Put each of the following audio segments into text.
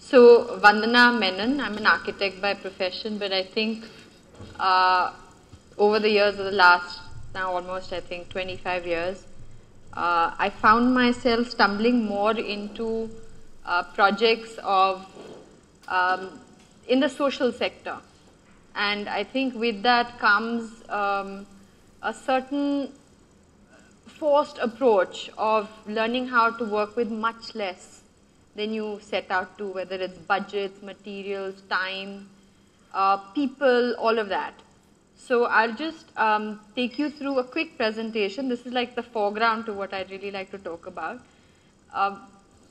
So, Vandana Menon, I'm an architect by profession, but I think over the years, of the last now almost, I think, 25 years, I found myself stumbling more into projects of in the social sector. And I think with that comes a certain forced approach of learning how to work with much less than you set out to, whether it's budgets, materials, time, people, all of that. So I'll just take you through a quick presentation. This is like the foreground to what I'd really like to talk about.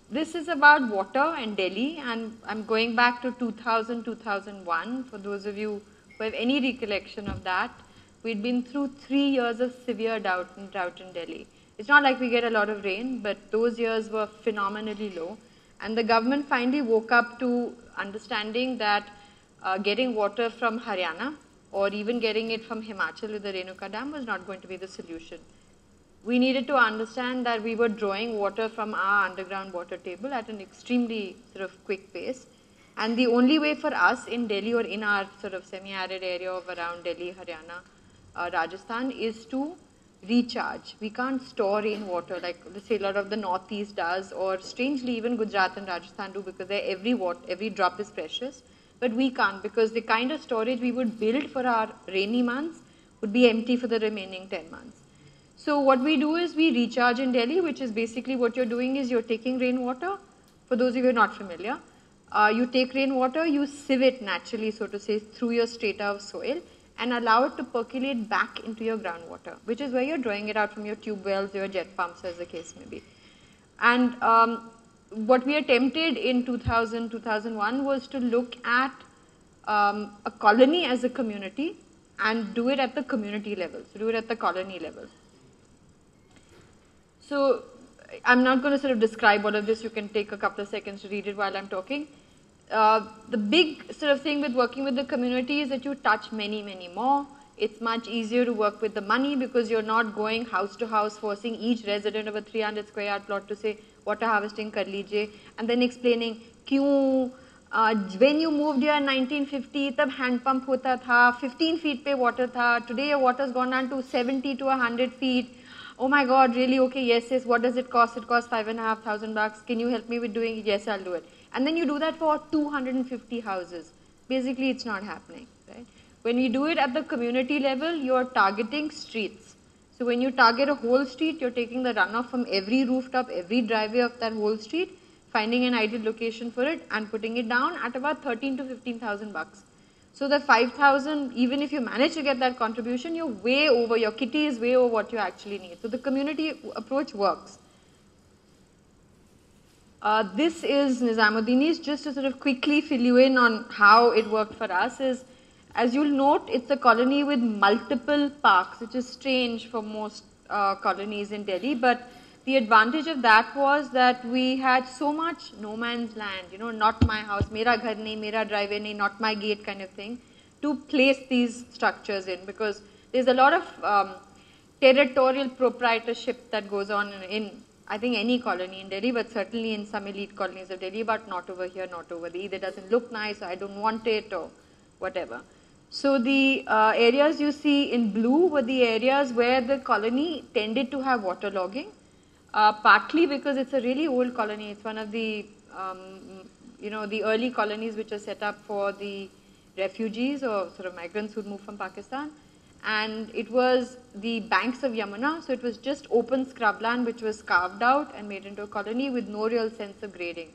This is about water in Delhi, and I'm going back to 2000, 2001. For those of you who have any recollection of that, we'd been through 3 years of severe drought in Delhi. It's not like we get a lot of rain, but those years were phenomenally low. And the government finally woke up to understanding that getting water from Haryana or even getting it from Himachal with the Renuka Dam was not going to be the solution. We needed to understand that we were drawing water from our underground water table at an extremely sort of quick pace. And the only way for us in Delhi or in our sort of semi-arid area of around Delhi, Haryana, Rajasthan is to recharge. We can't store rainwater like let's say a lot of the northeast does, or strangely even Gujarat and Rajasthan do, because every drop is precious. But we can't, because the kind of storage we would build for our rainy months would be empty for the remaining 10 months. So what we do is we recharge in Delhi, which is basically what you're doing is you're taking rainwater. For those of you who are not familiar, you take rainwater, you sieve it naturally, so to say, through your strata of soil and allow it to percolate back into your groundwater, which is where you're drawing it out from your tube wells, your jet pumps, as the case may be. And what we attempted in 2000, 2001 was to look at a colony as a community and do it at the community level, so do it at the colony level. So I'm not going to sort of describe all of this. You can take a couple of seconds to read it while I'm talking. The big sort of thing with working with the community is that you touch many, many more. It's much easier to work with the money because you're not going house to house forcing each resident of a 300 square yard plot to say water harvesting kar lijiye, and then explaining kyun when you moved here in 1950 tab hand pump hota tha, 15 feet pe water tha, today your water's gone down to 70 to 100 feet. Oh my God, really? Okay, yes, what does it cost? It costs $5,500. Can you help me with doing it? Yes, I'll do it. And then you do that for 250 houses. Basically, it's not happening, right? When you do it at the community level, you're targeting streets. So when you target a whole street, you're taking the runoff from every rooftop, every driveway of that whole street, finding an ideal location for it, and putting it down at about 13 to 15,000 bucks. So the 5,000, even if you manage to get that contribution, you're way over, your kitty is way over what you actually need. So the community approach works. This is Nizamuddini's, just to sort of quickly fill you in on how it worked for us is, as you'll note, it's a colony with multiple parks, which is strange for most colonies in Delhi, but the advantage of that was that we had so much no man's land, you know, not my house, mera ghar nahi, mera driveway nahi, not my gate kind of thing, to place these structures in, because there's a lot of territorial proprietorship that goes on in I think any colony in Delhi, but certainly in some elite colonies of Delhi, but not over here, not over there. Either doesn't look nice, or I don't want it, or whatever. So the areas you see in blue were the areas where the colony tended to have water logging. Partly because it's a really old colony. It's one of the, the early colonies which are set up for the refugees or sort of migrants who moved from Pakistan. And it was the banks of Yamuna, so it was just open scrubland which was carved out and made into a colony with no real sense of grading.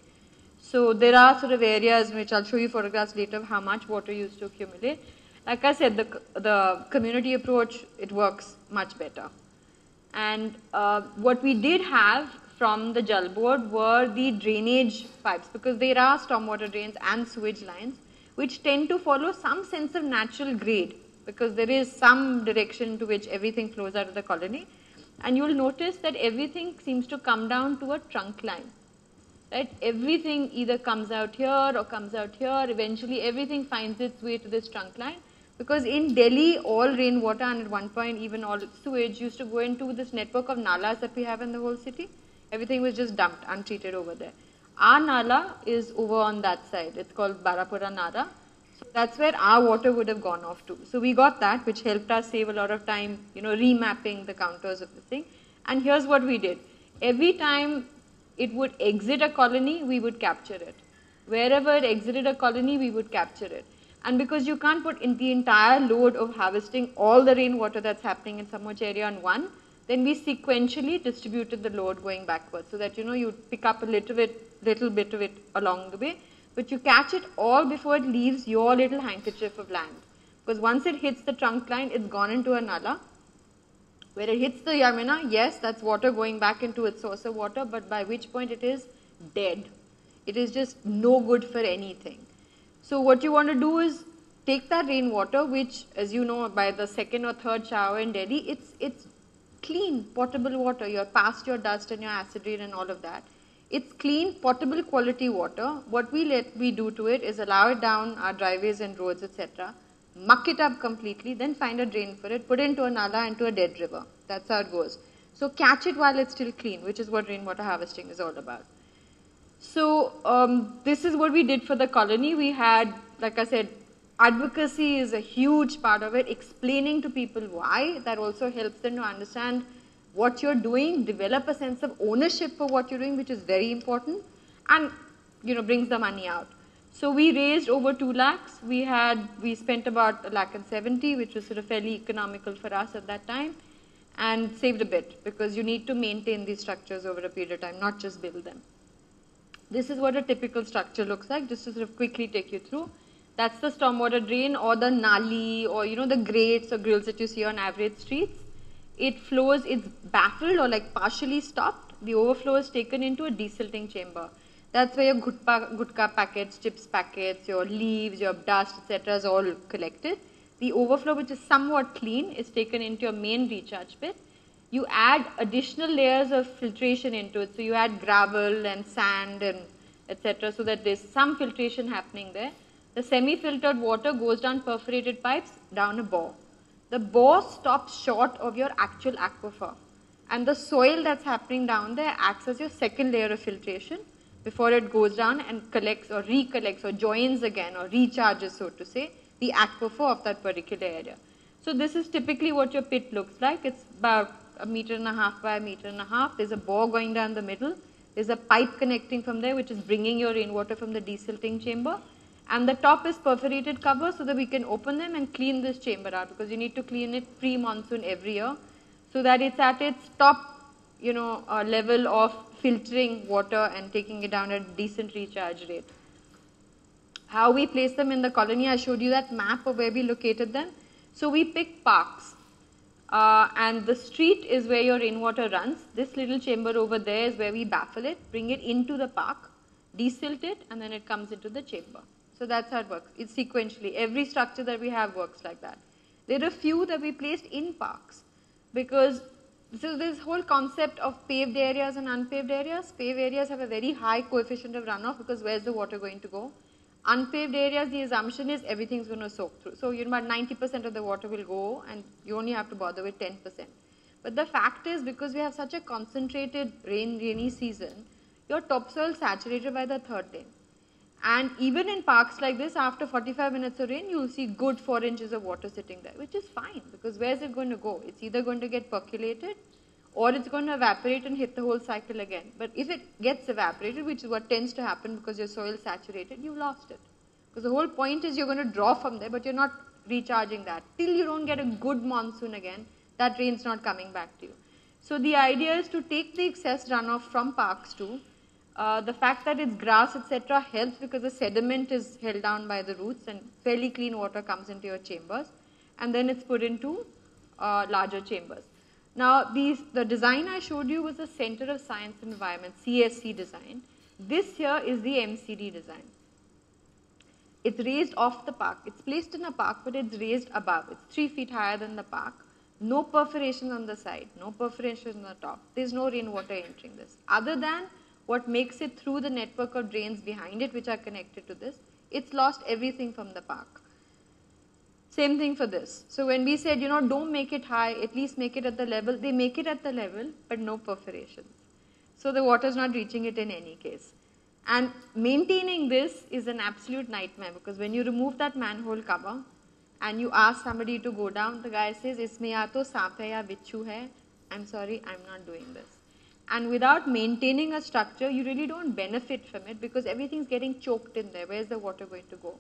So there are sort of areas which I'll show you photographs later of how much water used to accumulate. Like I said, the community approach, it works much better. And what we did have from the Jal Board were the drainage pipes, because there are stormwater drains and sewage lines which tend to follow some sense of natural grade, because there is some direction to which everything flows out of the colony. And you'll notice that everything seems to come down to a trunk line, right? Everything either comes out here or comes out here. Eventually, everything finds its way to this trunk line. Because in Delhi, all rainwater and at one point even all sewage used to go into this network of nalas that we have in the whole city. Everything was just dumped, untreated over there. Our Nala is over on that side. It's called Barapura Nala. So that's where our water would have gone off to. So we got that, which helped us save a lot of time, remapping the counters of the thing. And here's what we did. Every time it would exit a colony, we would capture it. Wherever it exited a colony, we would capture it. And because you can't put in the entire load of harvesting all the rainwater that's happening in some much area on one, then we sequentially distributed the load going backwards so that, you pick up a little bit of it along the way, but you catch it all before it leaves your little handkerchief of land. Because once it hits the trunk line, it's gone into a nala. Where it hits the Yamuna, yes, that's water going back into its source of water, but by which point it is dead. It is just no good for anything. So what you want to do is take that rainwater, which, as you know, by the second or third shower in Delhi, it's clean, potable water. You're past your dust and your acid rain and all of that. It's clean, potable quality water. What we do to it is allow it down our driveways and roads, etc., muck it up completely, then find a drain for it, put it into a nala, into a dead river. That's how it goes. So catch it while it's still clean, which is what rainwater harvesting is all about. So this is what we did for the colony. We had, like I said, advocacy is a huge part of it, explaining to people why. That also helps them to understand what you're doing, develop a sense of ownership for what you're doing, which is very important, and brings the money out. So we raised over 2 lakhs. We spent about 1,70,000, which was sort of fairly economical for us at that time, and saved a bit because you need to maintain these structures over a period of time, not just build them. This is what a typical structure looks like, just to sort of quickly take you through. That's the stormwater drain or the nali or the grates or grills that you see on average streets. It flows, it's baffled or like partially stopped. The overflow is taken into a desilting chamber. That's where your gutka packets, chips packets, your leaves, your dust, etc. is all collected. The overflow, which is somewhat clean, is taken into your main recharge pit. You add additional layers of filtration into it. So you add gravel and sand and etc. so that there's some filtration happening there. The semi-filtered water goes down perforated pipes down a bore. The bore stops short of your actual aquifer. And the soil that's happening down there acts as your second layer of filtration before it goes down and collects or recollects or joins again or recharges, so to say, the aquifer of that particular area. So this is typically what your pit looks like. It's about 1.5 meters by 1.5 meters. There's a bore going down the middle. There's a pipe connecting from there, which is bringing your rainwater from the desilting chamber. And the top is perforated cover so that we can open them and clean this chamber out, because you need to clean it pre-monsoon every year so that it's at its top level of filtering water and taking it down at a decent recharge rate. How we place them in the colony, I showed you that map of where we located them. So we pick parks. And the street is where your rainwater runs. This little chamber over there is where we baffle it, bring it into the park, desilt it, and then it comes into the chamber. So that's how it works. It's sequentially. Every structure that we have works like that. There are a few that we placed in parks because so this whole concept of paved areas and unpaved areas. Paved areas have a very high coefficient of runoff because where's the water going to go? Unpaved areas, the assumption is everything's going to soak through. So about 90% of the water will go and you only have to bother with 10%. But the fact is, because we have such a concentrated rainy season, your topsoil is saturated by the third day. And even in parks like this, after 45 minutes of rain, you'll see good 4 inches of water sitting there, which is fine because where's it going to go? It's either going to get percolated or it's going to evaporate and hit the whole cycle again. But if it gets evaporated, which is what tends to happen because your soil is saturated, you've lost it. Because the whole point is you're going to draw from there, but you're not recharging that. Till you don't get a good monsoon again, that rain's not coming back to you. So the idea is to take the excess runoff from parks too. The fact that it's grass, etc. helps because the sediment is held down by the roots and fairly clean water comes into your chambers. And then it's put into larger chambers. Now, the design I showed you was the Center of Science and Environment, CSC design. This here is the MCD design. It's raised off the park. It's placed in a park, but it's raised above. It's 3 feet higher than the park. No perforation on the side, no perforation on the top. There's no rainwater entering this. Other than what makes it through the network of drains behind it, which are connected to this, it's lost everything from the park. Same thing for this. So when we said, don't make it high, at least make it at the level, they make it at the level, but no perforations. So the water is not reaching it in any case. And maintaining this is an absolute nightmare, because when you remove that manhole cover and you ask somebody to go down, the guy says, "Isme ya to saap hai ya bichu hai. I'm sorry, I'm not doing this." And without maintaining a structure, you really don't benefit from it, because everything's getting choked in there. Where's the water going to go?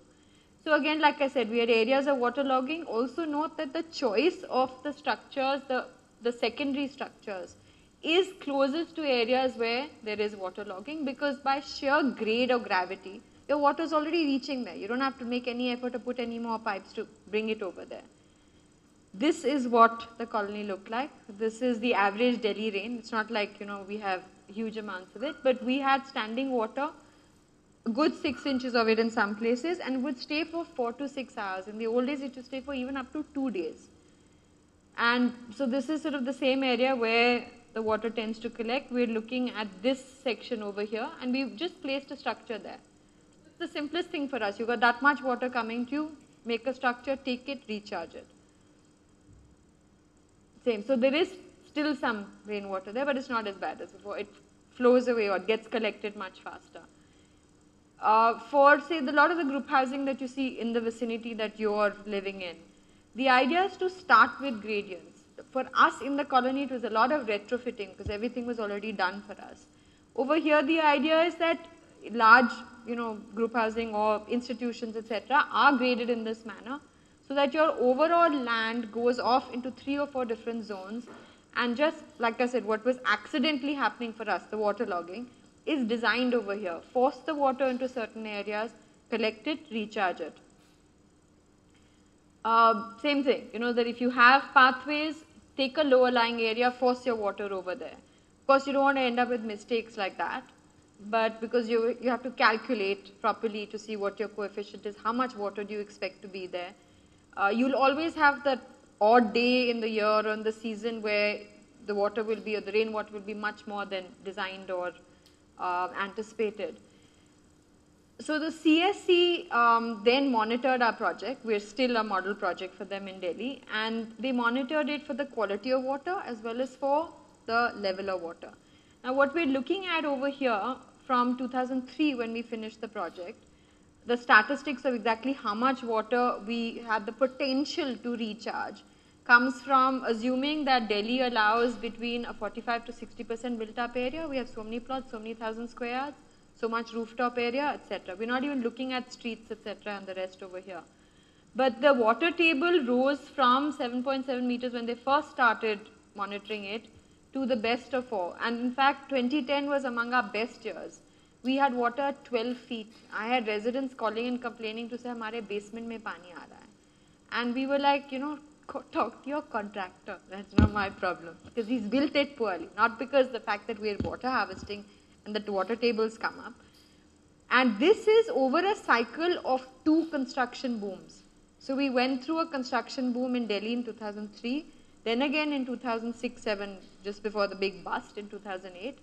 So again, like I said, we had areas of waterlogging. Also note that the choice of the structures, the secondary structures, is closest to areas where there is waterlogging, because by sheer grade or gravity, your water is already reaching there. You don't have to make any effort to put any more pipes to bring it over there. This is what the colony looked like. This is the average Delhi rain. It's not like, we have huge amounts of it, but we had standing water, a good 6 inches of it in some places, and would stay for 4 to 6 hours. In the old days, it would stay for even up to 2 days. And so this is sort of the same area where the water tends to collect. We're looking at this section over here, and we've just placed a structure there. It's the simplest thing for us. You've got that much water coming to you, make a structure, take it, recharge it. Same. So there is still some rainwater there, but it's not as bad as before. It flows away or gets collected much faster. For, say, a lot of the group housing that you see in the vicinity that you're living in, the idea is to start with gradients. For us in the colony, it was a lot of retrofitting, because everything was already done for us. Over here, the idea is that large, group housing or institutions, etc., are graded in this manner, so that your overall land goes off into 3 or 4 different zones. And just, like I said, what was accidentally happening for us, the waterlogging, is designed over here. Force the water into certain areas, collect it, recharge it. Same thing, that if you have pathways, take a lower lying area, force your water over there. Of course, you don't want to end up with mistakes like that, but because you have to calculate properly to see what your coefficient is, how much water do you expect to be there. You'll always have that odd day in the year or in the season where the water will be, or the rainwater will be much more than designed or anticipated. So the CSC then monitored our project. We're still a model project for them in Delhi, and they monitored it for the quality of water as well as for the level of water. Now what we're looking at over here from 2003, when we finished the project, the statistics of exactly how much water we had the potential to recharge comes from assuming that Delhi allows between a 45 to 60% built up area. We have so many plots, so many thousand square yards, so much rooftop area, etc. We're not even looking at streets, etc., and the rest over here. But the water table rose from 7.7 meters when they first started monitoring it to the best of 4. And in fact, 2010 was among our best years. We had water at 12 feet. I had residents calling and complaining to say, "Hamare basement mein pani aa raha hai." And we were like, talk to your contractor. That's not my problem. Because he's built it poorly. Not because the fact that we're water harvesting and that water tables come up. And this is over a cycle of 2 construction booms. So we went through a construction boom in Delhi in 2003, then again in 2006-07, just before the big bust in 2008.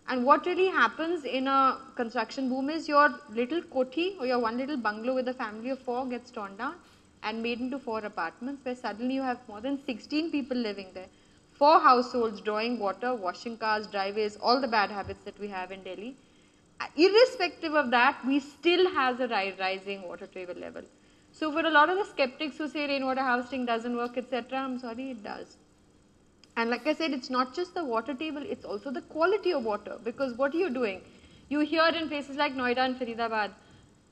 And what really happens in a construction boom is your little koti or your one little bungalow with a family of 4 gets torn down and made into 4 apartments, where suddenly you have more than 16 people living there. 4 households drawing water, washing cars, driveways, all the bad habits that we have in Delhi. Irrespective of that, we still have a rising water table level. So for a lot of the skeptics who say rainwater harvesting doesn't work, etc., I'm sorry, it does. And like I said, it's not just the water table, it's also the quality of water. Because what are you doing? You hear in places like Noida and Faridabad,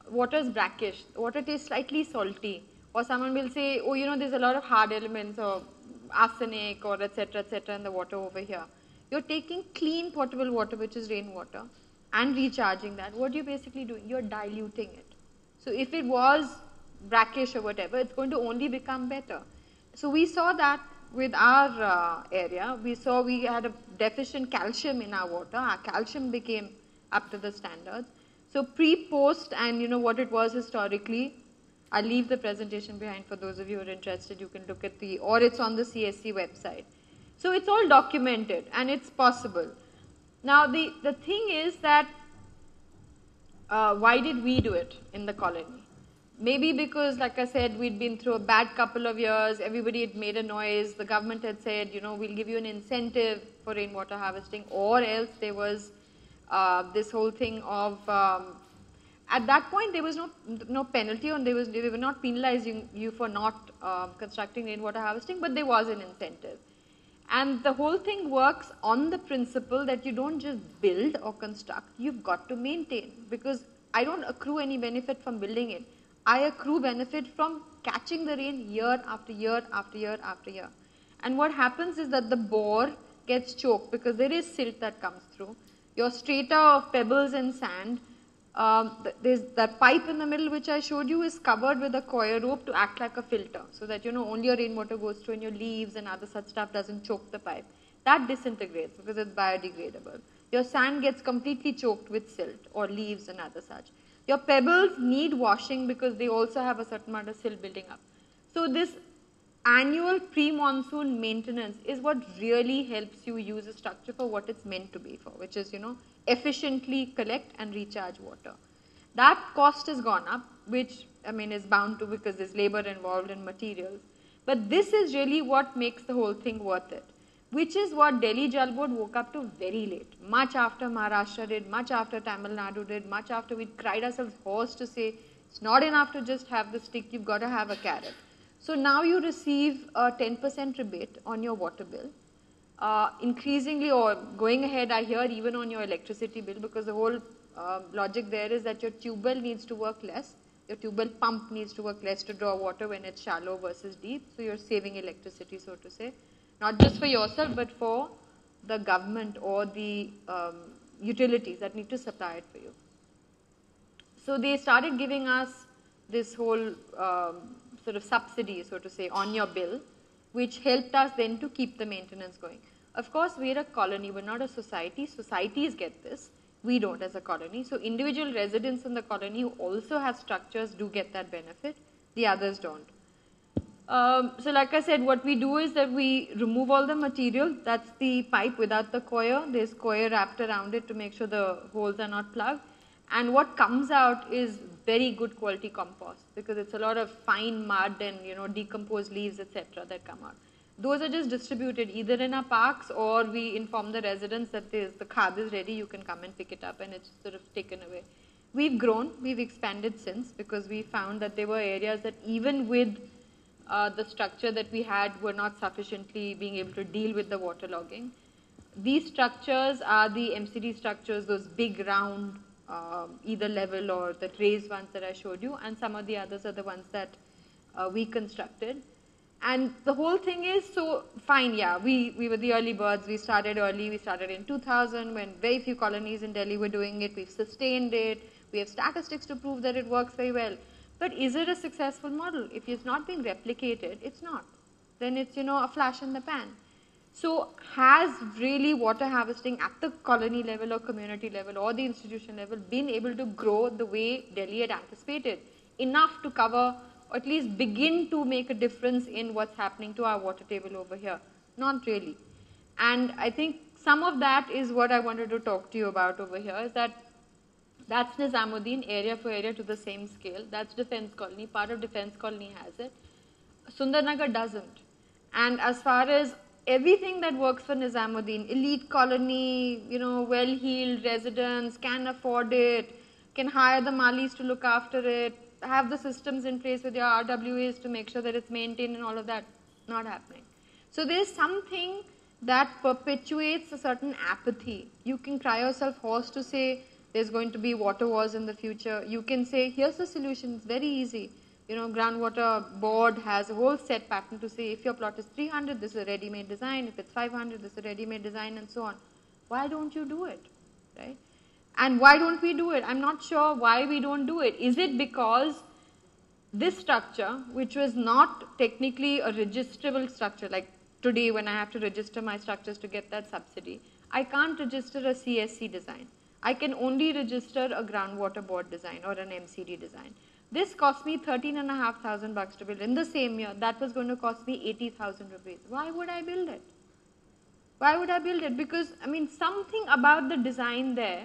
water is brackish, water tastes slightly salty. Or someone will say, oh, there's a lot of hard elements or arsenic or etc. in the water over here. You're taking clean potable water, which is rainwater, and recharging that. What are you basically doing? You're diluting it. So if it was brackish or whatever, it's going to only become better. So we saw that with our area. We saw we had a deficient calcium in our water. Our calcium became up to the standards. So pre-post and what it was historically, I'll leave the presentation behind for those of you who are interested. You can look at or it's on the CSC website. So it's all documented and it's possible. Now the thing is that why did we do it in the colony? Maybe because, like I said, we'd been through a bad couple of years, everybody had made a noise, the government had said, we'll give you an incentive for rainwater harvesting, or else there was this whole thing of, at that point there was no penalty, and they were not penalizing you for not constructing rainwater harvesting, but there was an incentive. And the whole thing works on the principle that you don't just build or construct, you've got to maintain, because I don't accrue any benefit from building it. I accrue benefit from catching the rain year after year after year after year. And what happens is that the bore gets choked because there is silt that comes through. Your strata of pebbles and sand, there's that pipe in the middle which I showed you is covered with a coir rope to act like a filter, so that only your rainwater goes through and your leaves and other such stuff doesn't choke the pipe. That disintegrates because it's biodegradable. Your sand gets completely choked with silt or leaves and other such. Your pebbles need washing because they also have a certain amount of silt building up. So this annual pre-monsoon maintenance is what really helps you use a structure for what it's meant to be for, which is, efficiently collect and recharge water. That cost has gone up, which, is bound to, because there's labor involved in materials. But this is really what makes the whole thing worth it, which is what Delhi Jal Board woke up to very late, much after Maharashtra did, much after Tamil Nadu did, much after we cried ourselves hoarse to say, it's not enough to just have the stick, you've got to have a carrot. So now you receive a 10% rebate on your water bill. Increasingly, or going ahead, I hear even on your electricity bill, because the whole logic there is that your tube well needs to work less. Your tube well pump needs to work less to draw water when it's shallow versus deep. So you're saving electricity, so to say, not just for yourself, but for the government or the utilities that need to supply it for you. So they started giving us this whole sort of subsidy, so to say, on your bill, which helped us then to keep the maintenance going. Of course, we're a colony, we're not a society. Societies get this. We don't as a colony. So individual residents in the colony who also have structures do get that benefit. The others don't. So like I said, what we do is that we remove all the material. That's the pipe without the coir. There's coir wrapped around it to make sure the holes are not plugged. And what comes out is very good quality compost, because it's a lot of fine mud and decomposed leaves, etc. that come out. Those are just distributed either in our parks, or we inform the residents that the khad is ready, you can come and pick it up, and it's sort of taken away. We've grown, we've expanded since, because we found that there were areas that even with the structure that we had were not sufficiently being able to deal with the waterlogging. These structures are the MCD structures, those big round either level or the raised ones that I showed you, and some of the others are the ones that we constructed. And the whole thing is, so fine, yeah, we were the early birds, we started early, we started in 2000 when very few colonies in Delhi were doing it, we've sustained it, we have statistics to prove that it works very well. But is it a successful model? If it's not being replicated, it's not. Then it's, a flash in the pan. So has really water harvesting at the colony level or community level or the institution level been able to grow the way Delhi had anticipated? Enough to cover, or at least begin to make a difference in what's happening to our water table over here? Not really. And I think some of that is what I wanted to talk to you about over here, is that that's Nizamuddin, area for area to the same scale. That's Defence Colony. Part of Defence Colony has it. Sundarnagar doesn't. And as far as everything that works for Nizamuddin, elite colony, well-heeled residents, can afford it, can hire the Malis to look after it, have the systems in place with your RWAs to make sure that it's maintained and all of that, not happening. So there's something that perpetuates a certain apathy. You can cry yourself hoarse to say there's going to be water wars in the future. You can say, here's the solution, it's very easy. Groundwater board has a whole set pattern to say if your plot is 300, this is a ready-made design. If it's 500, this is a ready-made design, and so on. Why don't you do it, right? And why don't we do it? I'm not sure why we don't do it. Is it because this structure, which was not technically a registrable structure, like today when I have to register my structures to get that subsidy, I can't register a CSC design. I can only register a groundwater board design or an MCD design. This cost me 13,500 bucks to build. In the same year, that was going to cost me 80,000 rupees. Why would I build it? Why would I build it? Because, something about the design there,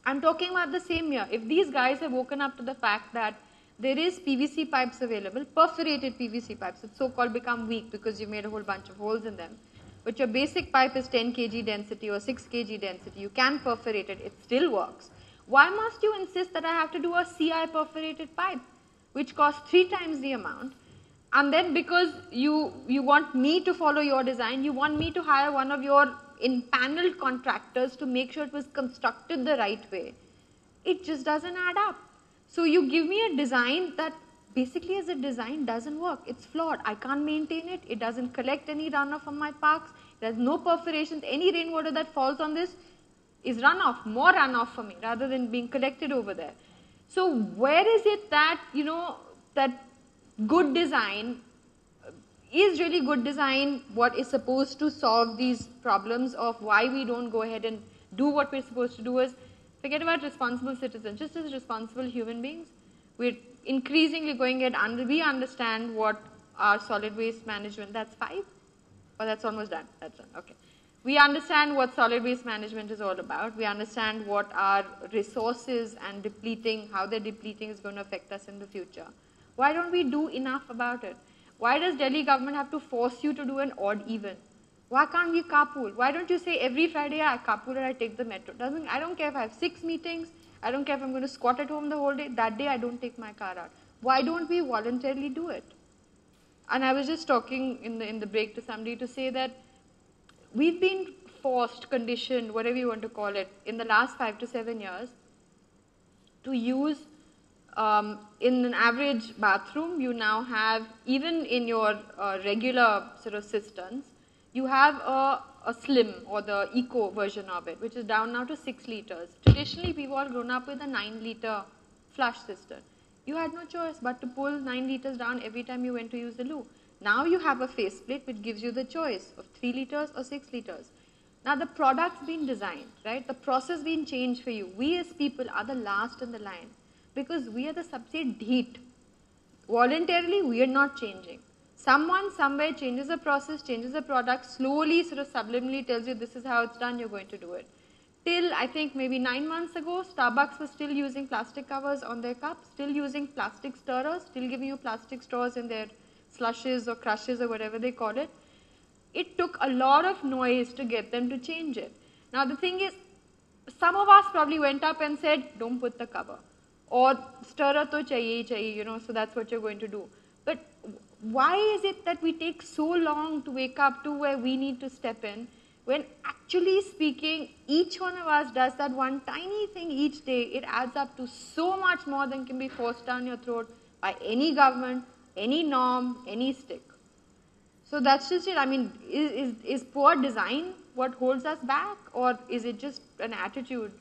I'm talking about the same year. If these guys have woken up to the fact that there is PVC pipes available, perforated PVC pipes, it's so-called become weak because you made a whole bunch of holes in them. but your basic pipe is 10 kg density or 6 kg density, you can perforate it, it still works. Why must you insist that I have to do a CI perforated pipe, which costs 3 times the amount? And then because you want me to follow your design, you want me to hire one of your empaneled contractors to make sure it was constructed the right way. It just doesn't add up. So you give me a design that basically as a design doesn't work. It's flawed. I can't maintain it. It doesn't collect any runoff from my parks. It has no perforations. Any rainwater that falls on this is runoff, more runoff for me rather than being collected over there. So where is it that, that good design is really good design what is supposed to solve these problems of why we don't go ahead and do what we're supposed to do is forget about responsible citizens, just as responsible human beings. We're increasingly going ahead we understand what our solid waste management, that's 5? Oh, that's almost done, that's done, okay. We understand what solid waste management is all about. We understand what our resources and depleting, how they're depleting is going to affect us in the future. Why don't we do enough about it? Why does Delhi government have to force you to do an odd even? Why can't we carpool? Why don't you say every Friday I carpool and I take the metro? I don't care if I have 6 meetings. I don't care if I'm going to squat at home the whole day. That day I don't take my car out. Why don't we voluntarily do it? And I was just talking in the break to somebody to say that we've been forced, conditioned, whatever you want to call it, in the last 5 to 7 years to use, in an average bathroom, you now have, even in your regular sort of cisterns, you have a slim or the eco version of it, which is down now to 6 liters. Traditionally, we've all grown up with a 9-liter flush cistern. You had no choice but to pull 9 liters down every time you went to use the loo. Now you have a faceplate which gives you the choice of 3 liters or 6 liters. Now the product's been designed, right? The process been changed for you. We as people are the last in the line because we are the subset heat. Voluntarily, we are not changing. Someone somewhere changes the process, changes the product, slowly sort of subliminally tells you this is how it's done, you're going to do it. Till I think maybe 9 months ago, Starbucks was still using plastic covers on their cups, still using plastic stirrers, still giving you plastic straws in their slushes or crushes or whatever they call it. It took a lot of noise to get them to change it. Now the thing is, some of us probably went up and said, don't put the cover. Or stirrer to chahiye, so that's what you're going to do. But why is it that we take so long to wake up to where we need to step in, when actually speaking, each one of us does that one tiny thing each day, it adds up to so much more than can be forced down your throat by any government, any norm, any stick. So that's just it. I mean, is poor design what holds us back, or is it just an attitude?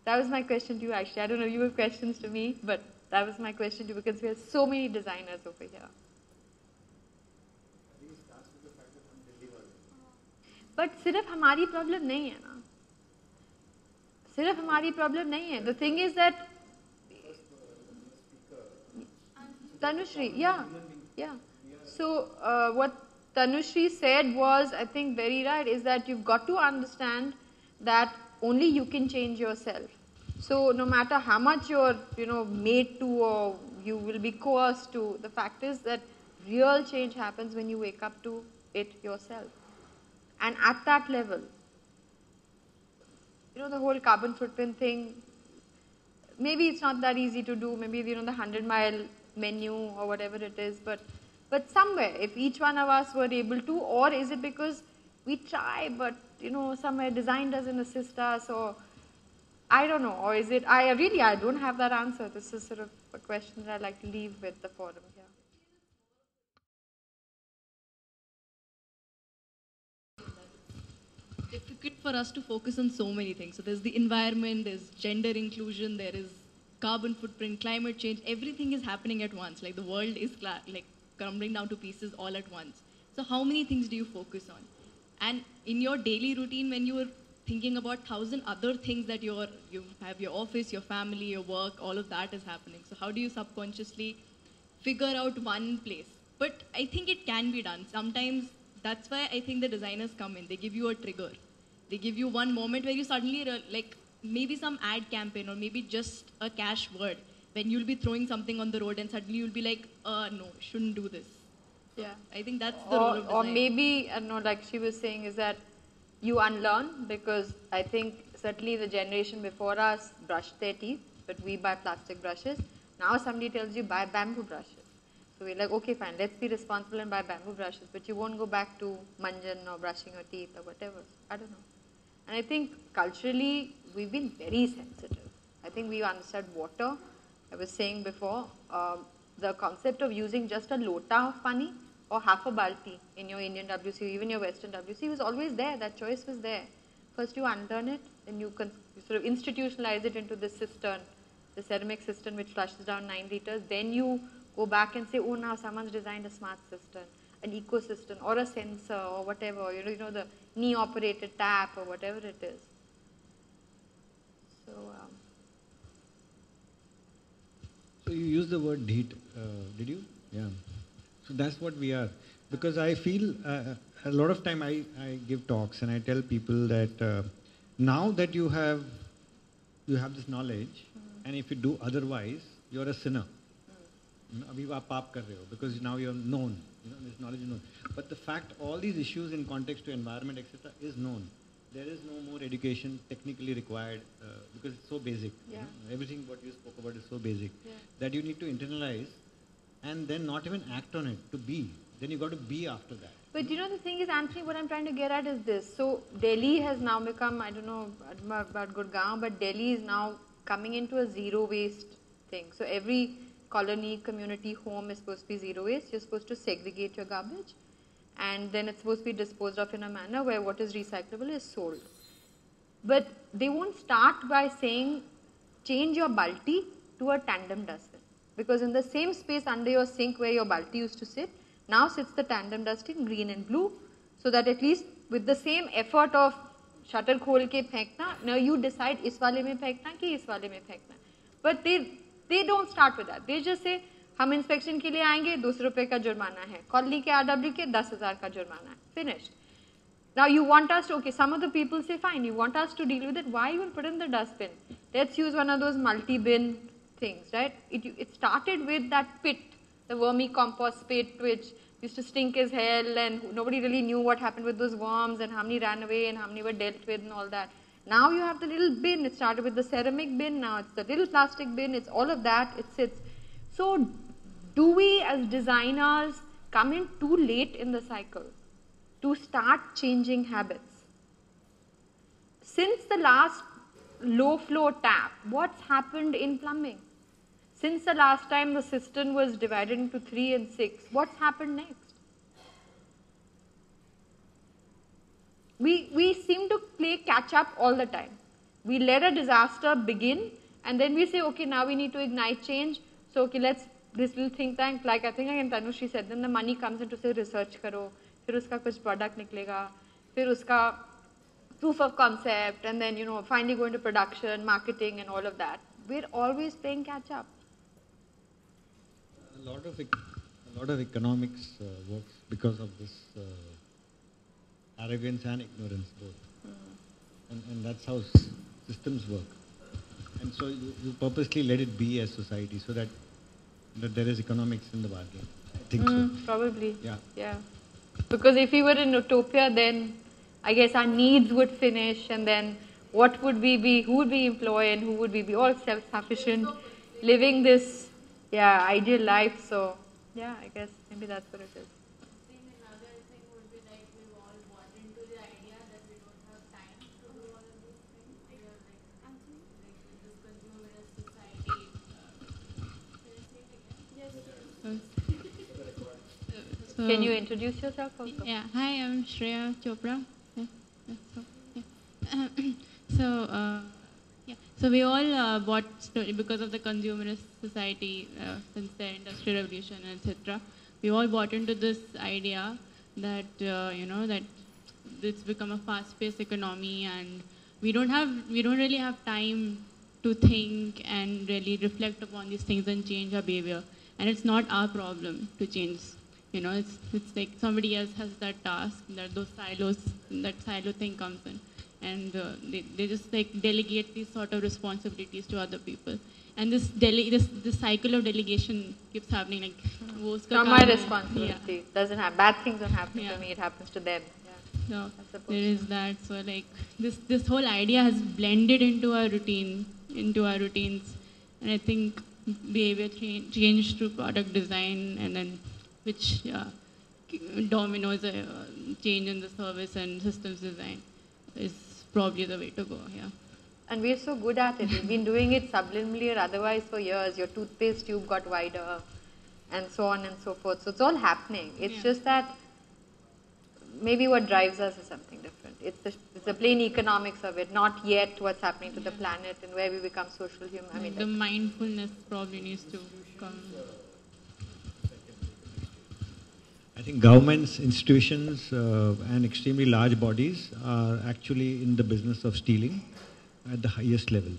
That was my question to you, actually. I don't know if you have questions to me, but that was my question to you because we have so many designers over here. But सिर्फ हमारी problem नहीं है ना. सिर्फ हमारी problem नहीं है. The thing is that Tanushree, yeah. So what Tanushree said was, I think, very right, is that you've got to understand that only you can change yourself. So no matter how much you're, made to or you will be coerced to, the fact is that real change happens when you wake up to it yourself. And at that level, the whole carbon footprint thing, maybe it's not that easy to do, maybe, the 100-mile menu or whatever it is, but somewhere, if each one of us were able to, or is it because we try, but, somewhere design doesn't assist us, or I don't know, or is it, I don't have that answer. This is sort of a question that I'd like to leave with the forum here. Difficult for us to focus on so many things. So there's the environment, there's gender inclusion, there is carbon footprint, climate change, everything is happening at once. Like the world is crumbling down to pieces all at once. So how many things do you focus on? And in your daily routine, when you are thinking about 1,000 other things that you have your office, your family, your work, all of that is happening. So how do you subconsciously figure out one place? But I think it can be done. Sometimes that's why I think the designers come in. They give you a trigger. They give you one moment where you suddenly, maybe some ad campaign or maybe just a cash word, when you'll be throwing something on the road and suddenly you'll be like, no, shouldn't do this. Yeah. I think that's the role of design. Or maybe, I don't know, like she was saying, is that you unlearn, because I think certainly the generation before us brushed their teeth, but we buy plastic brushes. Now somebody tells you buy bamboo brushes. So we're like, okay, fine, let's be responsible and buy bamboo brushes, but you won't go back to manjan or brushing your teeth or whatever. I don't know. And I think culturally, we've been very sensitive. I think we've understood water. I was saying before, the concept of using just a lota of pani or half a balti in your Indian WC, even your Western WC, was always there. That choice was there. First you unlearn it, then you sort of institutionalize it into this cistern, the ceramic cistern which flushes down 9 liters. Then you go back and say, oh, now someone's designed a smart cistern, an ecosystem, or a sensor, or whatever, you know the knee-operated tap, or whatever it is. So, so you used the word heat, did you? Yeah. So that's what we are. Because I feel a lot of time I give talks and I tell people that now that you have this knowledge, and if you do otherwise, you're a sinner. Abhi aap paap kar rahe ho, because now you're known. This knowledge is known. But the fact all these issues in context to environment, etc., is known. There is no more education technically required because it's so basic. Yeah. Everything what you spoke about is so basic that you need to internalize and then not even act on it, to be. Then you got to be after that. but the thing is, Anthony, what I'm trying to get at is this. So Delhi has now become, I don't know about Gurgaon, but Delhi is now coming into a zero waste thing. So every colony, community, home is supposed to be zero waste. You're supposed to segregate your garbage, and then it's supposed to be disposed of in a manner where what is recyclable is sold. But they won't start by saying change your balti to a tandem dustbin, because in the same space under your sink where your balti used to sit, now sits the tandem dustbin, green and blue, so that at least with the same effort of shutter khol ke fenkna, now you decide is wale mein fenkna ki is wale mein fenkna. But they don't start with that. They just say हम inspection के लिए आएंगे, 200 रुपए का जुर्माना है, colony के RW के 10,000 का जुर्माना है, finished. Now you want us to, okay, some of the people say fine, you want us to deal with it, why even put in the dustbin? Let's use one of those multi-bin things, right? It started with that pit, the vermicompost pit, which used to stink as hell, and nobody really knew what happened with those worms and how many ran away and how many were dealt with and all that. Now you have the little bin. It started with the ceramic bin, now it's the little plastic bin, it's all of that, it sits. So do we as designers come in too late in the cycle to start changing habits? Since the last low flow tap, what's happened in plumbing? Since the last time the cistern was divided into 3 and 6, what's happened next? We seem to play catch up all the time. We let a disaster begin, and then we say, okay, now we need to ignite change. So, okay, this little think tank, like I think again Tanushri said, then the money comes in to say research karo, फिर उसका कुछ product निकलेगा, फिर उसका proof of concept, and then finally go into production, marketing, and all of that. We're always playing catch up. A lot of economics works because of this arrogance and ignorance both, and that's how systems work. And so you purposely let it be as society so that there is economics in the bargain. I think so. Probably. Yeah. Because if we were in utopia, then I guess our needs would finish, and then what would we be, who would we employ, and who would we be? All self-sufficient, living this ideal life. So I guess maybe that's what it is. Another thing would be like we've all bought into the idea that we don't have time to do all of these things. We are like this consumerist society. Can you introduce yourself also? Yeah. Hi, I'm Shreya Chopra. So we all bought because of the consumerist society since the industrial revolution, etc. We all bought into this idea that that it's become a fast-paced economy, and we don't really have time to think and really reflect upon these things and change our behavior. And it's not our problem to change. It's like somebody else has that task, that silo thing comes in, and they just like delegate these sort of responsibilities to other people. And this cycle of delegation keeps happening. Like, wo uska Not my kaam hai. responsibility. Doesn't have bad things don't happen Yeah. to me. It happens to them. Yeah. So I suppose there is that. So like this whole idea has blended into our routines, and I think behavior change through product design, and then which dominoes a change in the service and systems design is probably the way to go. Yeah. And we're so good at it. We've been doing it subliminally or otherwise for years. Your toothpaste tube got wider, and so on and so forth. So it's all happening. It's Yeah. just that maybe what drives us is something different. It's the plain economics of it, not yet what's happening to the planet and where we become social human. I mean, The mindfulness probably needs to come. I think governments, institutions, and extremely large bodies are actually in the business of stealing at the highest level.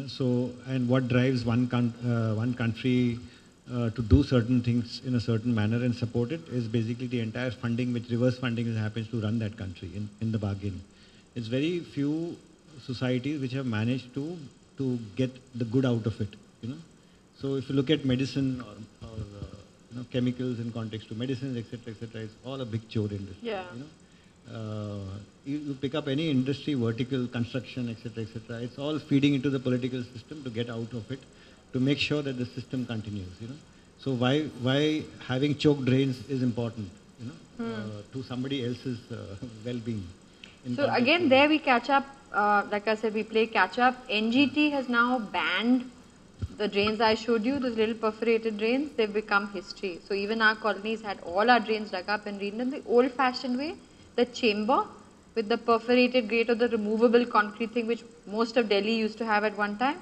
So and what drives one country to do certain things in a certain manner and support it is basically the entire funding, which reverse funding happens to run that country in the bargain. It's very few societies which have managed to get the good out of it. So if you look at medicine or chemicals in context to medicines, etc., it's all a big chore industry. Yeah. You pick up any industry, vertical, construction, etc., it's all feeding into the political system to get out of it, to make sure that the system continues. So why having choke drains is important, to somebody else's well-being. So again, there we catch up. Like I said, we play catch up. NGT has now banned the drains I showed you, those little perforated drains. They've become history. So even our colonies had all our drains dug up and redone the old-fashioned way, the chamber with the perforated grate or the removable concrete thing, which most of Delhi used to have at one time.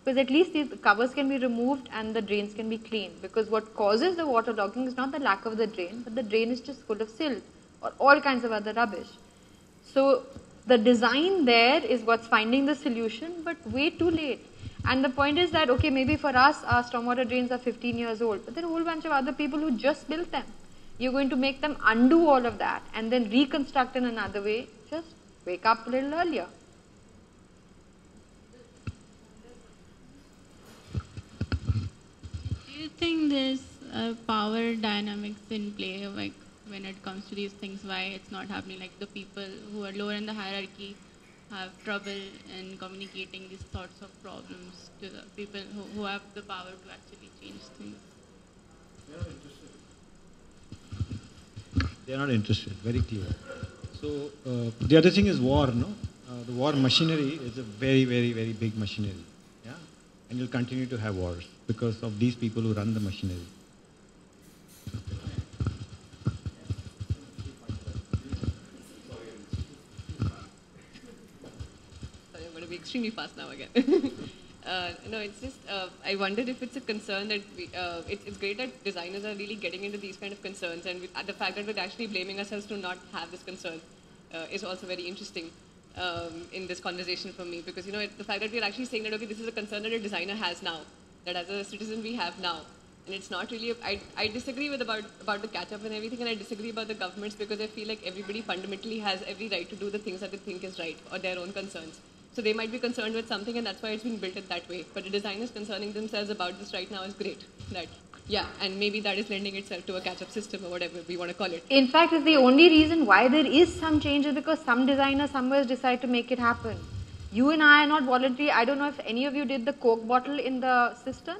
Because at least these covers can be removed and the drains can be cleaned. Because what causes the waterlogging is not the lack of the drain, but the drain is just full of silt or all kinds of other rubbish. So the design there is what's finding the solution, but way too late. And the point is that, okay, maybe for us, our stormwater drains are 15 years old, but there are a whole bunch of other people who just built them. You're going to make them undo all of that and then reconstruct in another way. Just wake up a little earlier. Do you think there's power dynamics in play, like when it comes to these things, why it's not happening? Like the people who are lower in the hierarchy have trouble in communicating these sorts of problems to the people who have the power to actually change things. They are not interested, very clear. So the other thing is war, no? The war machinery is a very, very, very big machinery. Yeah? And you'll continue to have wars because of these people who run the machinery. Sorry, I'm going to be extremely fast now again. No, it's just, I wondered if it's a concern that it's great that designers are really getting into these kind of concerns, and the fact that we're actually blaming ourselves to not have this concern is also very interesting in this conversation for me, because the fact that we're actually saying that, okay, this is a concern that a designer has now, that as a citizen we have now, and it's not really, I disagree with about the catch-up and everything, and I disagree about the governments, because I feel like everybody fundamentally has every right to do the things that they think is right, or their own concerns. So they might be concerned with something, and that's why it's being built in that way. But the designers concerning themselves about this right now is great. And maybe that is lending itself to a catch-up system or whatever we want to call it. In fact, it's the only reason why there is some change is because some designer somewhere decide to make it happen. You and I are not voluntary. I don't know if any of you did the Coke bottle in the cistern.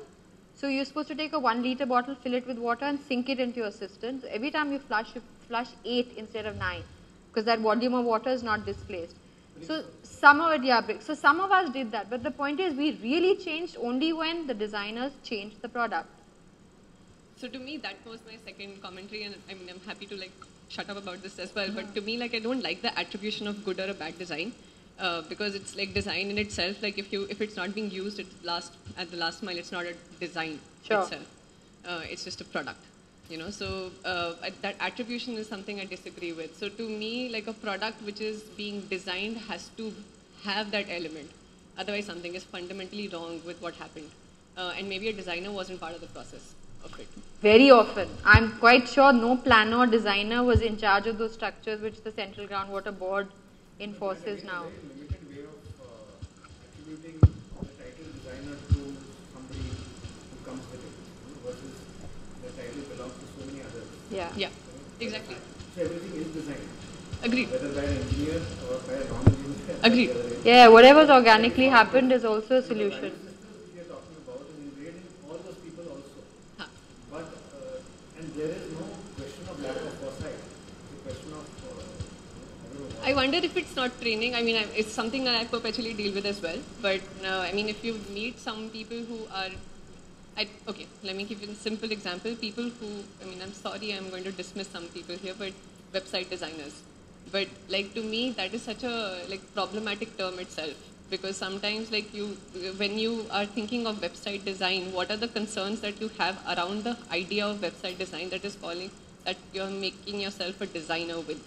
So you're supposed to take a 1 liter bottle, fill it with water, and sink it into your cistern. So every time you flush 8 instead of 9, because that volume of water is not displaced. So some of it, so some of us did that. But the point is, we really changed only when the designers changed the product. So to me, that was my second commentary, and I mean, I'm happy to shut up about this as well. But to me, I don't like the attribution of good or a bad design, because it's like design in itself. Like if it's not being used at the last mile, it's not a design itself. It's just a product. So that attribution is something I disagree with. So to me, like a product which is being designed has to have that element. Otherwise, something is fundamentally wrong with what happened. And maybe a designer wasn't part of the process of it. Very often. I'm quite sure no planner or designer was in charge of those structures which the Central Groundwater Board enforces now. Very limited way of attributing the title designer to Yeah. Yeah, exactly. So everything is designed. Agreed. Whether by an engineer or by a non-engineer. Agreed. Yeah, whatever's organically happened is also a solution. Which we are talking about is ingrained in all those people also. Huh. But, and there is no question of lack of foresight. It's a question of, I don't know what. I wonder if it's not training. I mean, it's something that I perpetually deal with as well. But I mean, if you meet some people who are, okay, let me give you a simple example. People who, I mean, I'm sorry, I'm going to dismiss some people here, but website designers. But like to me, that is such a like problematic term itself. Because sometimes like when you are thinking of website design, what are the concerns that you have around the idea of website design that is calling, that you're making yourself a designer with?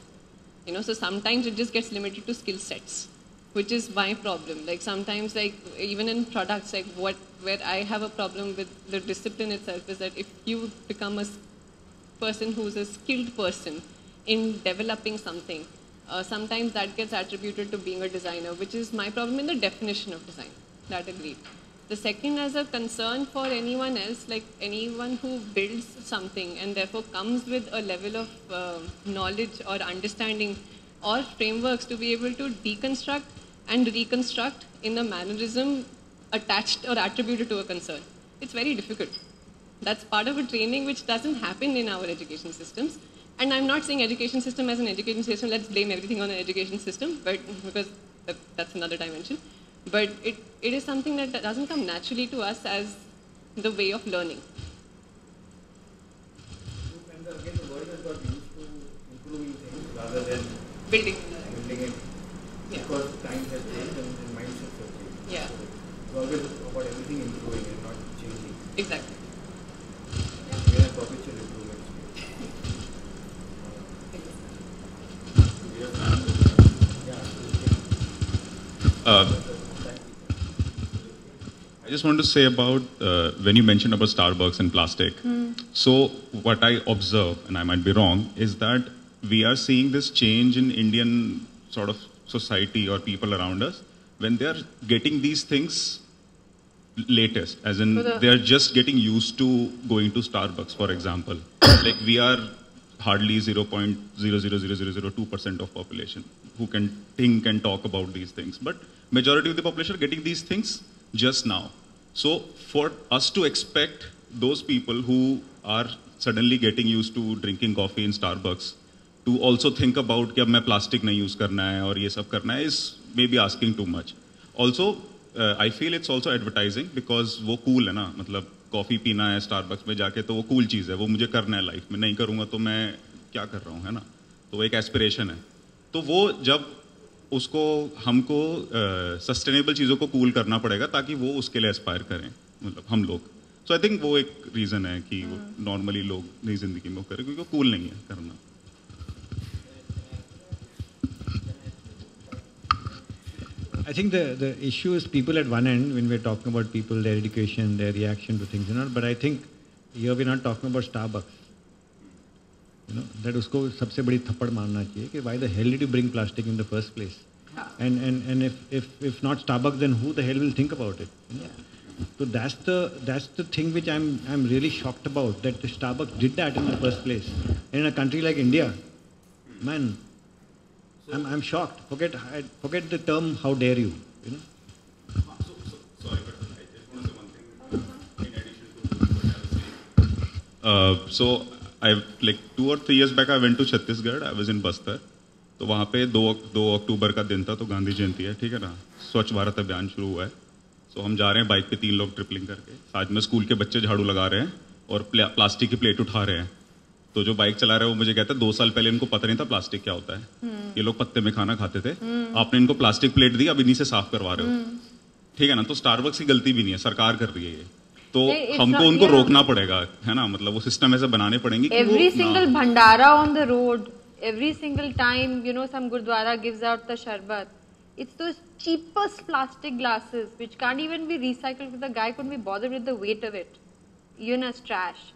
You know, so sometimes it just gets limited to skill sets, which is my problem. Like sometimes, like even in products, like where I have a problem with the discipline itself is that if you become a person who's a skilled person in developing something, sometimes that gets attributed to being a designer, which is my problem in the definition of design. That agreed. The second, as a concern for anyone else, like anyone who builds something and therefore comes with a level of knowledge or understanding or frameworks to be able to deconstruct and reconstruct in a mannerism attached or attributed to a concern. It's very difficult. That's part of a training which doesn't happen in our education systems. And I'm not saying education system as an education system, let's blame everything on the education system, but because that's another dimension. But it is something that doesn't come naturally to us as the way of learning. And again, the world has got used to improving things rather than Building. it. Yeah. Because times have changed and mindsets have changed. Yeah. So it's always about everything improving and not changing. Exactly. We are perpetual improvement. I just want to say about when you mentioned about Starbucks and plastic. So what I observe, and I might be wrong, is that we are seeing this change in Indian sort of society or people around us when they are getting these things latest, as in they are just getting used to going to Starbucks, for example. Like we are hardly 0.00002% of population who can think and talk about these things. But majority of the population are getting these things just now. So for us to expect those people who are suddenly getting used to drinking coffee in Starbucks to also think about कि अब मैं plastic नहीं use करना है और ये सब करना है is maybe asking too much. Also, I feel it's also advertising because वो cool है ना, मतलब कॉफ़ी पीना है स्टारबक्स में जाके तो वो कूल चीज़ है, वो मुझे करना है लाइफ में, नहीं करूँगा तो मैं क्या कर रहा हूँ, है ना, तो वो एक एस्पिरेशन है. तो वो जब उसको हमको सस्टेनेबल चीज़ों को कूल करना पड़ेगा ताकि वो उसके लिए एस्पायर करें, मतलब हम लोग. सो आई थिंक वो एक रीज़न है कि नॉर्मली लोग नई ज़िंदगी में करें क्योंकि वो कूल नहीं है करना. I think the issue is people at one end when we're talking about people, their education, their reaction to things, but I think here we're not talking about Starbucks. That उसको सबसे बड़ी थप्पड़ मारना चाहिए कि why the hell did you bring plastic in the first place? And if not Starbucks, then who the hell will think about it? So that's the thing which I'm really shocked about, that Starbucks did that in the first place. And in a country like India, man, I'm shocked. Forget the term "how dare you." Sorry, but I just want to say one thing. In addition to what I was saying, so I like 2 or 3 years back I went to Chhattisgarh. I was in Bastar. तो वहाँ पे 2 अक्टूबर का दिन था, तो गांधी जयंती है, ठीक है ना. स्वच्छ भारत अभियान शुरू हुआ है. तो हम जा रहे हैं बाइक पे 3 लोग ट्रिपलिंग करके. साथ में स्कूल के बच्चे झाड़ू लगा रहे हैं और प्लास्टिक की प्लेट उठा रहे हैं. तो जो बाइक चला रहा है वो मुझे कहता है 2 साल पहले इनको पता नहीं था प्लास्टिक क्या होता है. ये लोग पत्ते में खाना खाते थे, आपने इनको प्लास्टिक प्लेट दी, अब इन्हीं से साफ करवा रहे हो. ठीक है ना. तो स्टारबक्स की गलती भी नहीं है, सरकार कर रही है ये. तो हमको उनको रोकना पड़ेगा, है ना, मतलब वो सिस्टम ऐसे बनाने पड़ेंगे कि every single bhandara on the road, every single time some gurdwara gives out the sharbat, it's those cheapest plastic glasses which can't even be recycled because the guy couldn't be bothered with the weight of it, as trash.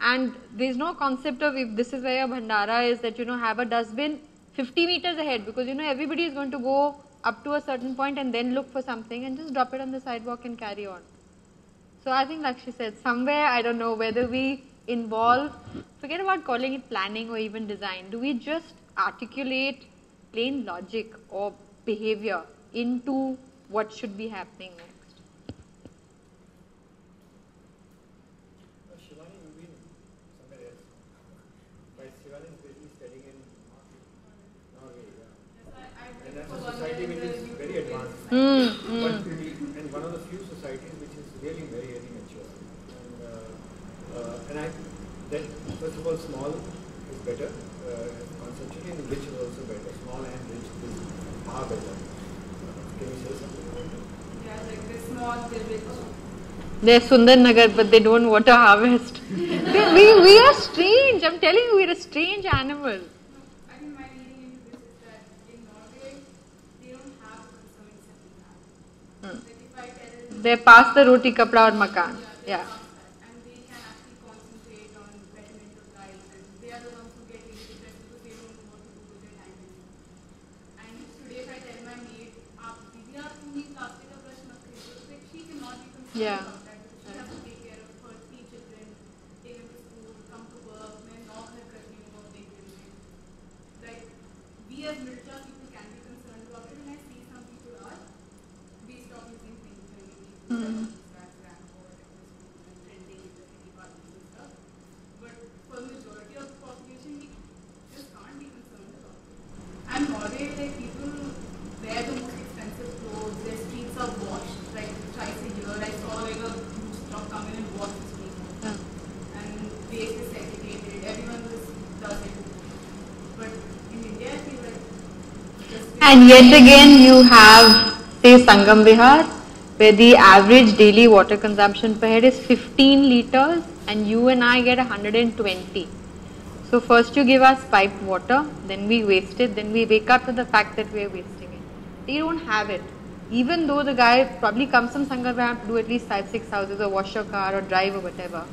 And there's no concept of, if this is where your bhandara is, that have a dustbin 50 meters ahead, because everybody is going to go up to a certain point and then look for something and just drop it on the sidewalk and carry on. So I think, like she said, somewhere, I don't know whether we involve, forget about calling it planning or even design, do we just articulate plain logic or behavior into what should be happening next? Shivani, you've been somewhere else. But Shivani is basically studying in Norway, yeah. And that's a society which is very advanced. And one of the few societies which is really very, very mature. And I that first of all, small is better conceptually, and rich is also better. Small and rich is far better. Can you say something about that? Yeah, like the small, the rich. They're Sundar Nagar, but they don't water harvest. we are strange. I'm telling you, we're a strange animal. I think my reading into this is that in Norway, they don't have the concerns that we have. Like if I tell them, They're past the roti, kapda, or makan. Yeah. and they can actually concentrate on betterment of life, and they are the ones who get really depressed because they don't know what to do with their time anymore. And today, if I tell my maid, "Aap दीदी आप तुम्ही plastic का brush मत खरीदो," so like she cannot be concerned Yeah. about that because she has to take care of her 3 children, take them to school, come to work, मैं 9 घर करती हूँ और देख रही हूँ. Like we as middle class people can be concerned about it, and I see some people are. We stop using things when we need to. But for the majority of the population, we just can't be concerned about it. And Norway, like people wear the most expensive clothes, their streets are washed like twice a year. I saw like a huge truck come in and wash the street. And waste is segregated, everyone just does it. But in India, I feel like just And yet again, you have, say, Sangam Vihar, where the average daily water consumption per head is 15 liters, and you and I get 120. So first you give us piped water, then we waste it, then we wake up to the fact that we are wasting it. They don't have it. Even though the guy probably comes from Sangam Vihar to do at least 5-6 houses or wash your car or drive or whatever,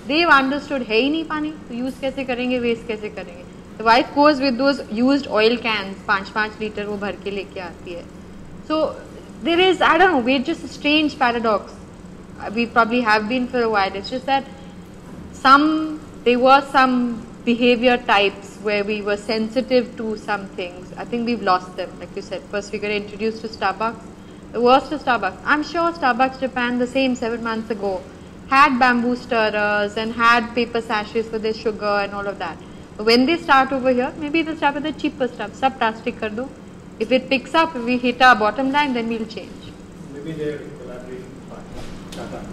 they've understood, है ही नहीं पानी, तो use कैसे करेंगे, waste कैसे करेंगे. The wife goes with those used oil cans, 5 liter वो भर के लेके आती है. So there is, I don't know, we're just a strange paradox. We probably have been for a while. It's just that there were some behavior types where we were sensitive to some things. I think we've lost them. Like you said, first we got introduced to Starbucks. The worst of Starbucks. I'm sure Starbucks Japan, the same 7 months ago, had bamboo stirrers and had paper sachets for their sugar and all of that. But when they start over here, maybe they'll start with the cheaper stuff. Sab plastic kar do. If it picks up, if we hit our bottom line, then we'll change. Maybe their collaboration partner, Tata.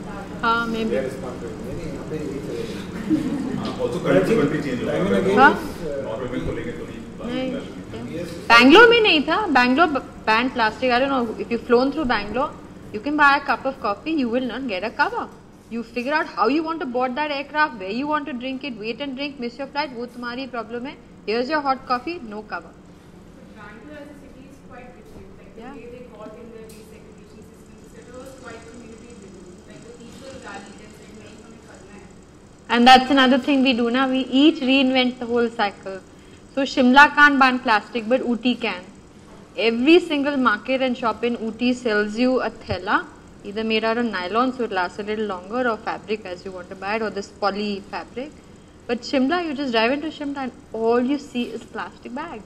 Maybe. They are responsible. Also currency country change होगा. I mean, again, हाँ? Norway में खोलेंगे तो नहीं. नहीं. Bangalore में नहीं था. Bangalore banned plastic. I don't know if you've flown through Bangalore, you can buy a cup of coffee. You will not get a cover. You figure out how you want to board that aircraft, where you want to drink it, wait and drink, miss your flight. वो तुम्हारी problem है. Here's your hot coffee, no cover. Bangalore as a city is quite rich. Like Yeah. the way they got in their desegregation system, it was quite community driven. Like the people rallied and said, "नहीं हमें करना है." And that's another thing we do now. We each reinvent the whole cycle. So Shimla can't ban plastic, but Ooty can. Every single market and shop in Ooty sells you a thela, either made out of nylon so it lasts a little longer, or fabric as you want to buy it, or this poly fabric. But Shimla, you just drive into Shimla and all you see is plastic bags.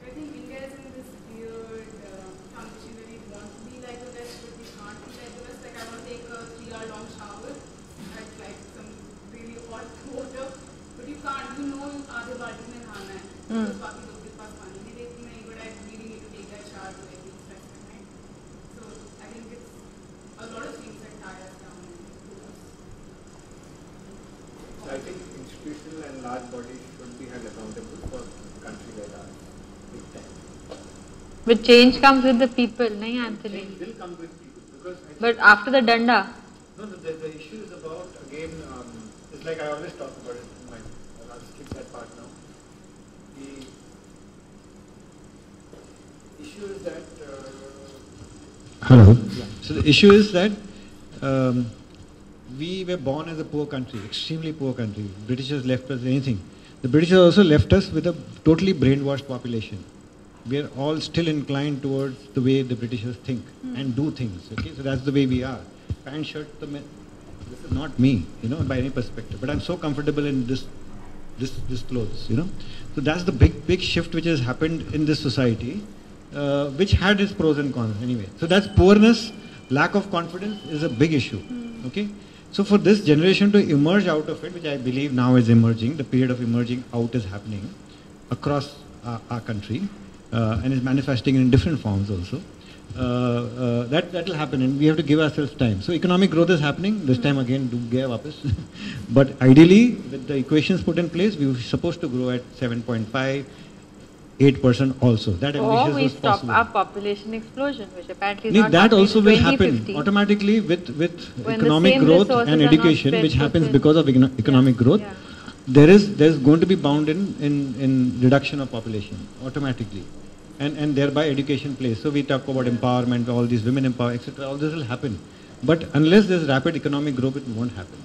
I think India is in this weird transition where we want to be like the West, but we can't be like the West. Like I want to take a 3-hour long shower at like some really hot water, but you can't. You know आधे बाल्टी में नहाना है. because बाकी लोग के पास पानी नहीं देती नहीं, but I really need to take that shower to like express my mind. So I think it's a lot of things that tie us down to us. So I think institutional and large bodies should be held accountable for a country like ours. Big time. But change comes with the people, nahi Anthony? Change will come with people because I But after the danda, the issue is about, again, it's like I always talk about it. I'll skip that part now. The issue is that. Hello. Yeah. So the issue is that we were born as a poor country, extremely poor country. Britishers left us anything. The Britishers also left us with a totally brainwashed population. We are all still inclined towards the way the Britishers think and do things. Okay, so that's the way we are. Pant shirt, This is not me, by any perspective. But I'm so comfortable in this clothes, So that's the big shift which has happened in this society, which had its pros and cons anyway. So that's poorness, lack of confidence is a big issue. Okay. So for this generation to emerge out of it, which I believe now is emerging, the period of emerging out is happening across our country, and is manifesting in different forms also. That will happen, and we have to give ourselves time. So economic growth is happening. This time again, do gaya wapas. But ideally, with the equations put in place, we were supposed to grow at 7.5, 8% also. That Or ambitious we was stop possible. our population explosion, which apparently is Nee, not that happening also in will happen 2050. automatically with When the economic same growth resources and are not education, spread which too happens thin. because of economic growth. Yeah. There's going to be bound in reduction of population automatically, and thereby education plays. So we talk about empowerment, all these women empower, etc. All this will happen, but unless there's rapid economic growth, it won't happen.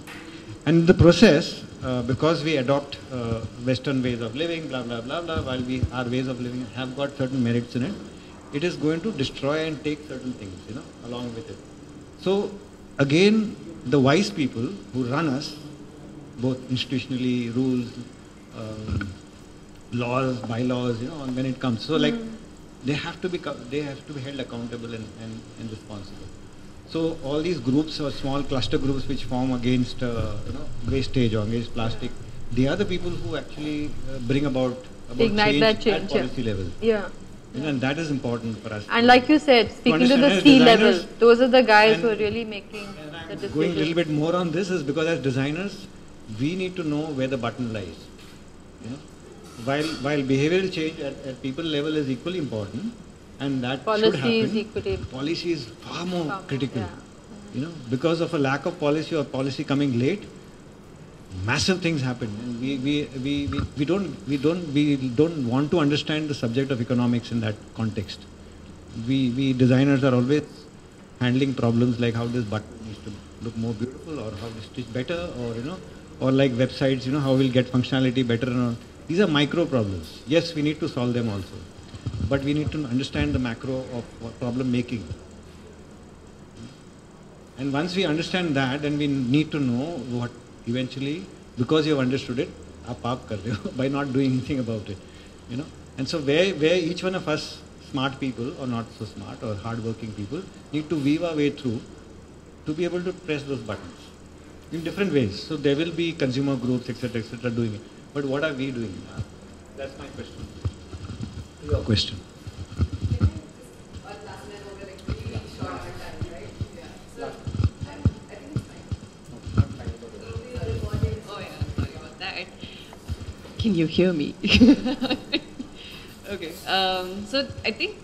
And in the process, because we adopt Western ways of living, blah blah blah blah, while our ways of living have got certain merits in it, it is going to destroy and take certain things, along with it. So again, the wise people who run us, both institutionally, rules, laws, bylaws, when it comes. So like they have to be held accountable and responsible. So all these groups or small cluster groups which form against wastage or against plastic, they are the people who actually bring about Ignite that at change, yeah. policy level. Yeah. And that is important for us. And like you said, speaking to understand the as C level, designers, those are the guys and- who are really making And the I'm decisions. going a little bit more on this is because as designers, we need to know where the button lies. While behavioral change at people level is equally important, and that should Policy happen. is equally Policy is far more critical. yeah. Because of a lack of policy or policy coming late, massive things happen. And we don't want to understand the subject of economics in that context. We designers are always handling problems like how this button needs to look more beautiful, or how to stitch better, or like websites, how we'll get functionality better. These are micro problems. Yes, we need to solve them also, but we need to understand the macro of problem making. And once we understand that, then we need to know what eventually, because you have understood it, aap kar rahe ho by not doing anything about it. And so where each one of us, smart people or not so smart or hard-working people, need to weave our way through to be able to press those buttons in different ways. So there will be consumer groups, etc., doing it. But what are we doing? That's my question. Your question. Can you hear me? Okay. So I think,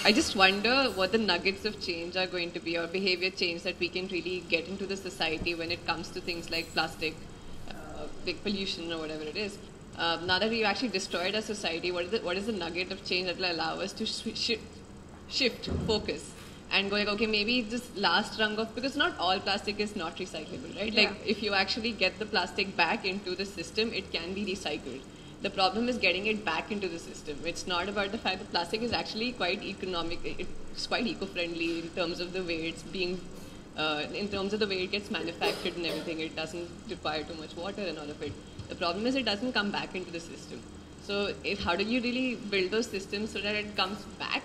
I just wonder what the nuggets of change are going to be, or behavior change that we can really get into the society when it comes to things like plastic, big pollution, or whatever it is. Now that we've actually destroyed our society, what is the nugget of change that will allow us to shift focus and going, okay, maybe this last rung of, because not all plastic is not recyclable, right? Yeah. Like if you actually get the plastic back into the system, it can be recycled. The problem is getting it back into the system. It's not about the fact that plastic is actually quite economic. It's quite eco-friendly in terms of the way it's being, in terms of the way it gets manufactured and everything. It doesn't require too much water and all of it. The problem is it doesn't come back into the system. So how do you really build those systems so that it comes back,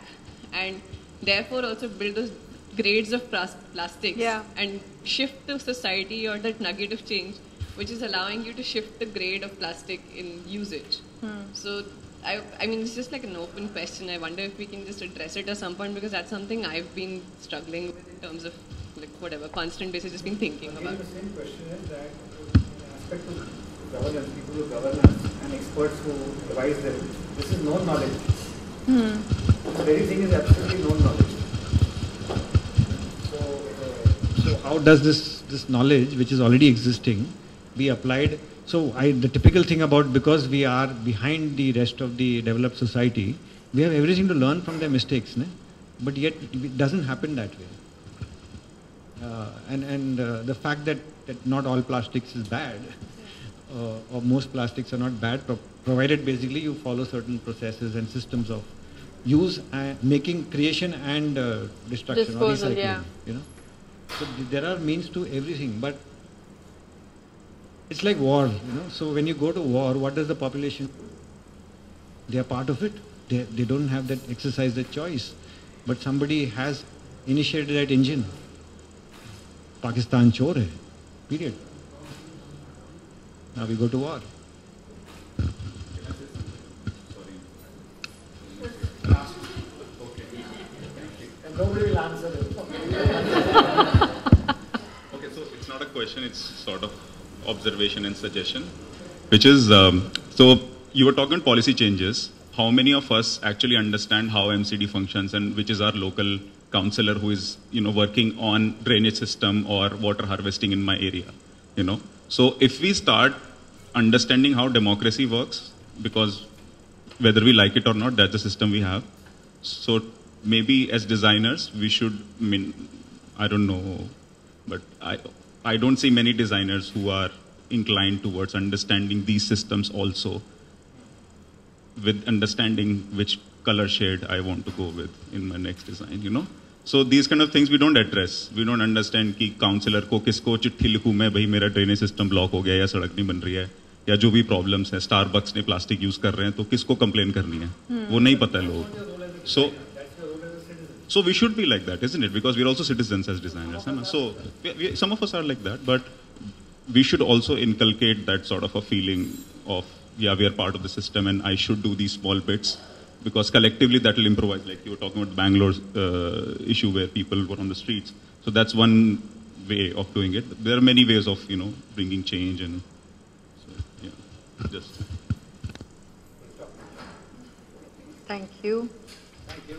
and therefore also build those grades of plastics, Yeah. and shift the society or that nugget of change, which is allowing you to shift the grade of plastic in usage. So I mean, it's just like an open question. I wonder if we can just address it at some point, because that's something I've been struggling with in terms of constant basis, just been thinking about. The same question is that in aspect of governance, people who govern us and experts who advise them, this is known knowledge. This very thing is absolutely known knowledge. So how does this knowledge, which is already existing, be applied? So the typical thing about, because we are behind the rest of the developed society, we have everything to learn from their mistakes, but yet it doesn't happen that way. And the fact that not all plastics is bad, or most plastics are not bad, provided basically you follow certain processes and systems of use, making, creation and destruction or Disposal, recycling. yeah. So there are means to everything, but It's like war, So when you go to war, what does the population? They are part of it. They don't have that exercise, that choice. But somebody has initiated that engine. Pakistan chor hai. Period. Now we go to war. Nobody will answer it. Okay, so it's not a question, it's sort of observation and suggestion, which is, so you were talking policy changes. How many of us actually understand how MCD functions and which is our local councillor who is, working on drainage system or water harvesting in my area, So if we start understanding how democracy works, because whether we like it or not, that's the system we have. So maybe as designers, we should, I don't know, but I don't see many designers who are inclined towards understanding these systems also, with understanding which color shade I want to go with in my next design, So these kind of things we don't address. We don't understand कि councillor को किसको चिट्ठी लिखूं मैं भाई मेरा drainage system block हो गया या सड़क नहीं बन रही है या जो भी प्रॉब्लम्स हैं स्टारबक्स ने प्लास्टिक यूज कर रहे हैं तो किसको कंप्लेन करनी है वो नहीं पता है लोगों को so we should be like that, isn't it? Because we're also citizens as designers. So some of us are like that, but we should also inculcate that sort of a feeling of, yeah, we are part of the system and I should do these small bits because collectively that will improvise. Like you were talking about Bangalore's issue where people were on the streets. So that's one way of doing it. There are many ways of, bringing change and so, yeah, just. Thank you. Thank you.